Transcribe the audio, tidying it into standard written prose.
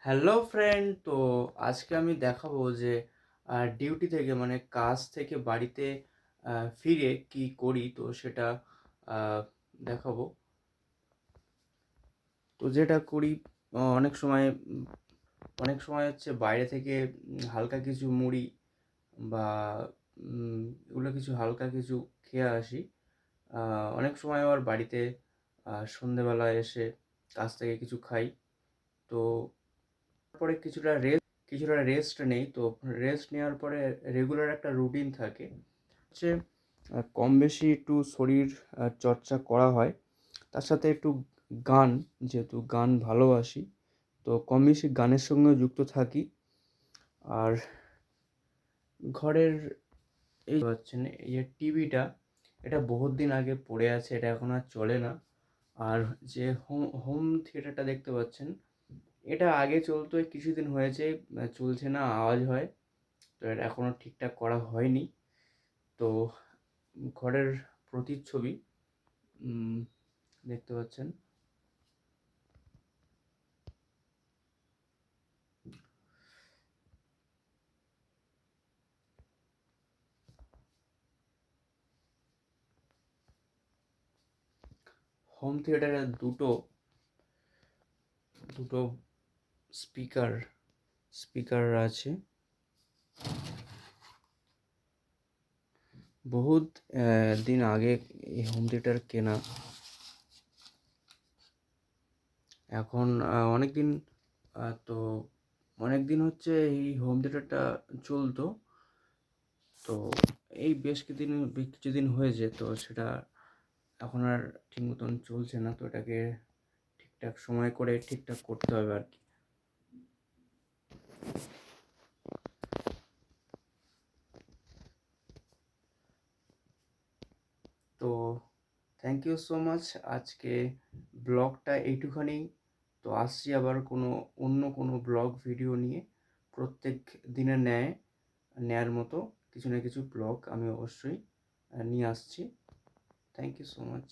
Hello friend, তো আজকে আমি দেখাবো যে ডিউটি থেকে মানে কাজ থেকে বাড়িতে ফিরে কি করি, তো সেটা আহ, দেখাবো। তো যেটা করি, অনেক সময় হচ্ছে বাইরে থেকে হালকা কিছু মুড়ি বা এগুলো কিছু হালকা কিছু খেয়ে আসি। অনেক সময় আবার বাড়িতে সন্ধেবেলায় এসে কাজ থেকে কিছু খাই। তো তারপরে কিছুটা রেস্ট নেই। তো রেস্ট নেওয়ার পরে রেগুলার একটা রুটিন থাকে হচ্ছে, কম বেশি একটু শরীর চর্চা করা হয়। তার সাথে একটু গান, যেহেতু গান ভালোবাসি, তো কম বেশি গানের সঙ্গেও যুক্ত থাকি। আর ঘরের এই পাচ্ছেন এই যে টিভিটা, এটা বহুত দিন আগে পড়ে আছে, এটা এখন আর চলে না। আর যে হোম হোম থিয়েটারটা দেখতে পাচ্ছেন, এটা আগে চলতো, এই কিছুদিন হয়েছে চলছে না, আওয়াজ হয়। তো এটা এখনও ঠিকঠাক করা হয়নি। তো ঘরের প্রতিচ্ছবি উম, দেখতে পাচ্ছেন। হোম থিয়েটারে দুটো দুটো স্পিকার স্পিকার আছে। বহুত দিন আগে এই হোম থিয়েটার কেনা। এখন অনেক দিন, তো অনেক দিন হচ্ছে এই হোম থিয়েটারটা চলতো। তো এই কিছুদিন হয়েছে, তো সেটা এখন আর ঠিক মতন চলছে না। তো এটাকে ঠিকঠাক সময় করে ঠিকঠাক করতে হবে আর কি। তো থ্যাংক ইউ সো মাচ। আজকে ব্লগটা এইটুখানি। তো আসছি আবার অন্য কোনো ব্লগ ভিডিও নিয়ে। প্রত্যেক দিনের নেয়ার মতো কিছু না কিছু ব্লগ আমি অবশ্যই নিয়ে আসছি। Thank you so much.